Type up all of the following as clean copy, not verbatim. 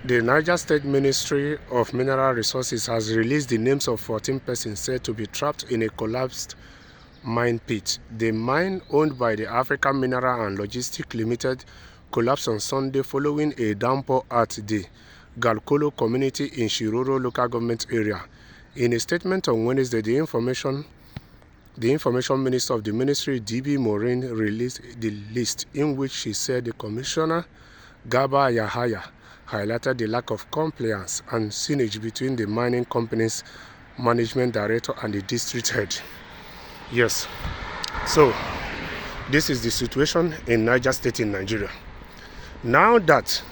The Niger State Ministry of Mineral Resources has released the names of 14 persons said to be trapped in a collapsed mine pit. The mine, owned by the African Mineral and Logistics Limited, collapsed on Sunday following a downpour at the Galkolo community in Shiroro local government area. In a statement on Wednesday, the information minister of the ministry, DB Maureen, released the list in which she said the commissioner, Gaba Yahaya, highlighted the lack of compliance and synergy between the mining company's management director and the district head. Yes, so this is the situation in Niger State in Nigeria. Now that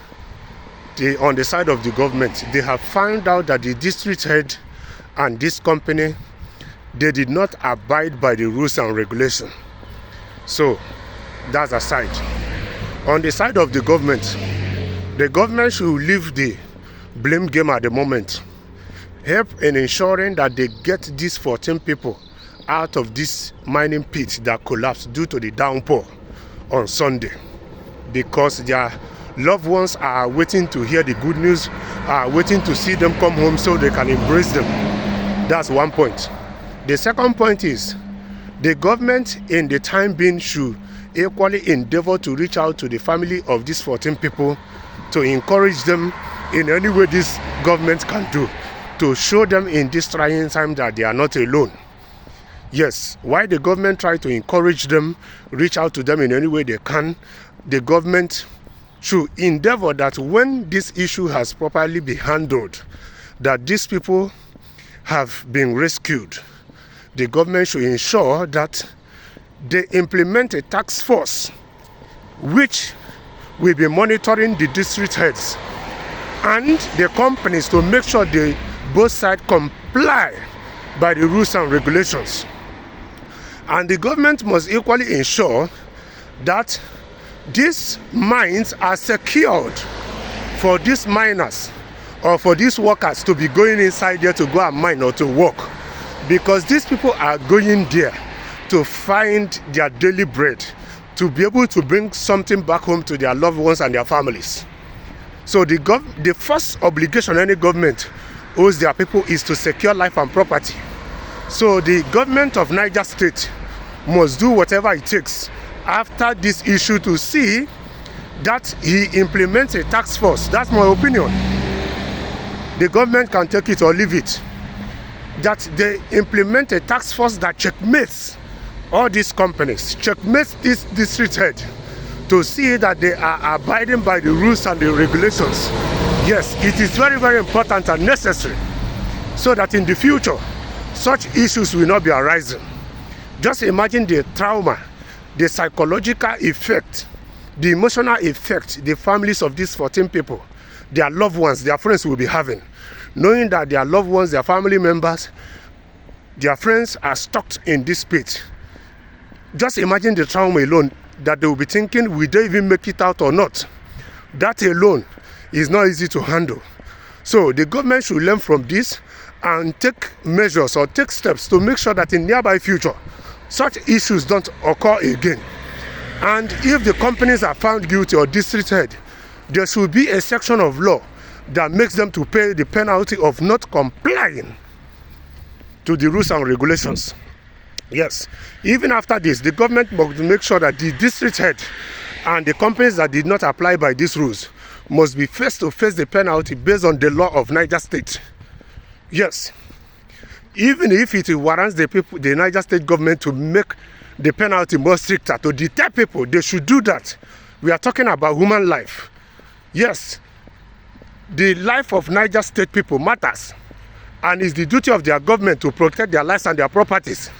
on the side of the government, they have found out that the district head and this company, they did not abide by the rules and regulations. So that's aside. On the side of the government should leave the blame game at the moment. Help in ensuring that they get these 14 people out of this mining pit that collapsed due to the downpour on Sunday, because their loved ones are waiting to hear the good news, are waiting to see them come home so they can embrace them. That's one point. The second point is the government in the time being should equally endeavor to reach out to the family of these 14 people to encourage them in any way this government can do, to show them in this trying time that they are not alone. Yes, while the government try to encourage them, reach out to them in any way they can, the government should endeavor that when this issue has properly been handled, that these people have been rescued, the government should ensure that they implement a task force which will be monitoring the district heads and the companies to make sure both sides comply by the rules and regulations. And the government must equally ensure that these mines are secured for these miners or for these workers to be going inside there to go and mine or to work, because these people are going there to find their daily bread, to be able to bring something back home to their loved ones and their families. So the first obligation any government owes their people is to secure life and property. So the government of Niger State must do whatever it takes after this issue to see that he implements a task force. That's my opinion. The government can take it or leave it. That they implement a task force that checkmates all these companies, checkmates this district head, to see that they are abiding by the rules and the regulations. Yes, it is very, very important and necessary so that in the future, such issues will not be arising. Just imagine the trauma, the psychological effect, the emotional effect the families of these 14 people, their loved ones, their friends will be having, knowing that their loved ones, their family members, their friends are stuck in this pit. Just imagine the trauma alone, that they will be thinking, will they even make it out or not? That alone is not easy to handle. So the government should learn from this and take measures or take steps to make sure that in nearby future, such issues don't occur again. And if the companies are found guilty or district head, there should be a section of law that makes them to pay the penalty of not complying to the rules and regulations. Yes, even after this, the government must make sure that the district head and the companies that did not apply by these rules must be faced to face the penalty based on the law of Niger State. Yes, even if it warrants the Niger State government to make the penalty more stricter to deter people, they should do that. We are talking about human life. Yes, the life of Niger State people matters, and it's the duty of their government to protect their lives and their properties.